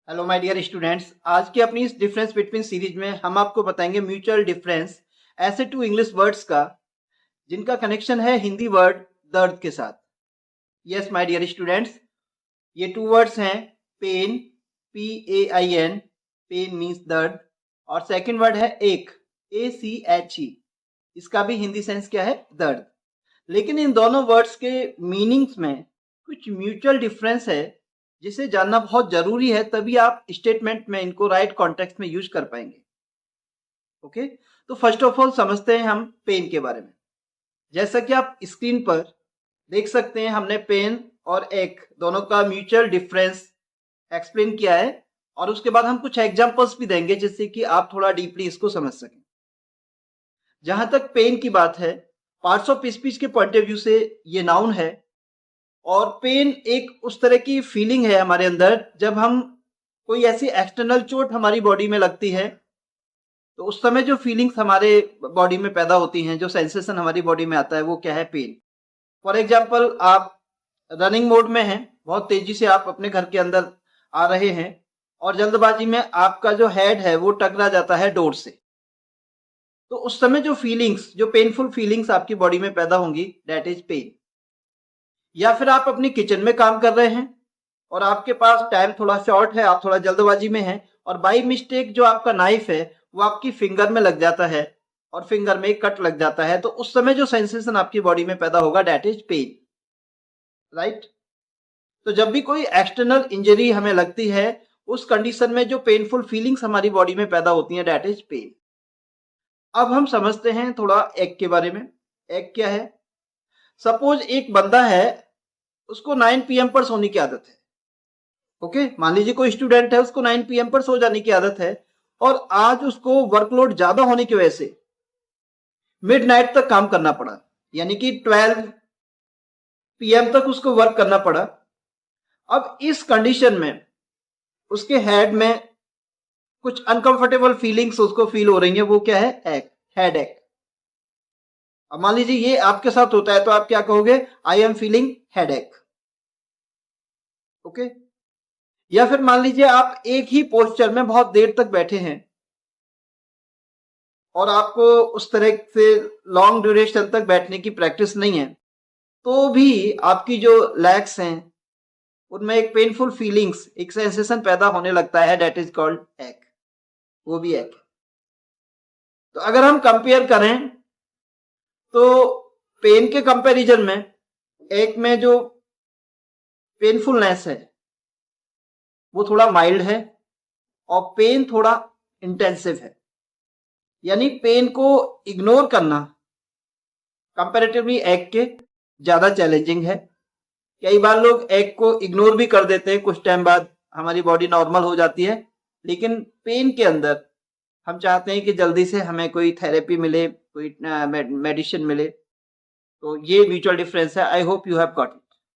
Hello my dear students, आज की अपनी इस डिफरेंस बिटवीन सीरीज में हम आपको बताएंगे म्यूचुअल डिफरेंस ऐसे टू इंग्लिश वर्ड्स का जिनका कनेक्शन है हिंदी वर्ड दर्द के साथ। यस माय डियर स्टूडेंट्स, ये टू वर्ड्स हैं पेन, PAIN, पेन मीन्स दर्द, और सेकंड वर्ड है एक, ACHE, इसका भी हिंदी सेंस क्या है, दर्द। लेकिन इन दोनों वर्ड्स के मीनिंग्स में कुछ म्यूचुअल डिफरेंस है जिसे जानना बहुत जरूरी है, तभी आप स्टेटमेंट में इनको राइट कॉन्टेक्स्ट में यूज कर पाएंगे। ओके, तो फर्स्ट ऑफ ऑल समझते हैं हम पेन के बारे में। जैसा कि आप स्क्रीन पर देख सकते हैं, हमने पेन और एक दोनों का म्यूचुअल डिफरेंस एक्सप्लेन किया है, और उसके बाद हम कुछ एग्जांपल्स भी देंगे जिससे कि आप थोड़ा डीपली इसको समझ सकें। जहां तक पेन की बात है, पार्ट्स ऑफ स्पीच के पॉइंट ऑफ व्यू से ये नाउन है, और पेन एक उस तरह की फीलिंग है हमारे अंदर जब हम कोई ऐसी एक्सटर्नल चोट हमारी बॉडी में लगती है, तो उस समय जो फीलिंग्स हमारे बॉडी में पैदा होती हैं, जो सेंसेशन हमारी बॉडी में आता है, वो क्या है, पेन। फॉर एग्जाम्पल, आप रनिंग मोड में हैं, बहुत तेजी से आप अपने घर के अंदर आ रहे हैं और जल्दबाजी में आपका जो हेड है वो टकरा जाता है डोर से, तो उस समय जो फीलिंग्स, जो पेनफुल फीलिंग्स आपकी बॉडी में पैदा होंगी, दैट इज पेन। या फिर आप अपनी किचन में काम कर रहे हैं और आपके पास टाइम थोड़ा शॉर्ट है, आप थोड़ा जल्दबाजी में हैं, और बाई मिस्टेक जो आपका नाइफ है वो आपकी फिंगर में लग जाता है और फिंगर में एक कट लग जाता है, तो उस समय जो सेंसेशन आपकी बॉडी में पैदा होगा, दैट इज पेन, राइट। तो जब भी कोई एक्सटर्नल इंजरी हमें लगती है, उस कंडीशन में जो पेनफुल फीलिंग्स हमारी बॉडी में पैदा होती हैं, दैट इज पेन। अब हम समझते हैं थोड़ा एक के बारे में। एक क्या है? सपोज एक बंदा है, उसको 9 PM पर सोने की आदत है। ओके, मान लीजिए कोई स्टूडेंट है, उसको 9 PM पर सो जाने की आदत है, और आज उसको वर्कलोड ज्यादा होने की वजह से मिडनाइट तक काम करना पड़ा, यानी कि 12 PM तक उसको वर्क करना पड़ा। अब इस कंडीशन में उसके हेड में कुछ अनकंफर्टेबल फीलिंग्स उसको फील हो रही है, वो क्या है, एक हेड एक। अब मान लीजिए ये आपके साथ होता है, तो आप क्या कहोगे, आई एम फीलिंग हेड एक। ओके, या फिर मान लीजिए आप एक ही पोस्चर में बहुत देर तक बैठे हैं और आपको उस तरह से लॉन्ग ड्यूरेशन तक बैठने की प्रैक्टिस नहीं है, तो भी आपकी जो लेग्स हैं उनमें एक पेनफुल फीलिंग्स, एक सेंसेशन पैदा होने लगता है, दैट इज कॉल्ड एक, वो भी एक। तो अगर हम कंपेयर करें तो पेन के कंपैरिजन में एक में जो पेनफुलनेस है वो थोड़ा माइल्ड है और पेन थोड़ा इंटेंसिव है, यानी पेन को इग्नोर करना कंपैरेटिवली एग के ज्यादा चैलेंजिंग है। कई बार लोग एग को इग्नोर भी कर देते हैं, कुछ टाइम बाद हमारी बॉडी नॉर्मल हो जाती है, लेकिन पेन के अंदर हम चाहते हैं कि जल्दी से हमें कोई थेरेपी मिले, कोई मेडिसिन मिले। तो ये म्यूचुअल डिफरेंस है। I hope you have got it.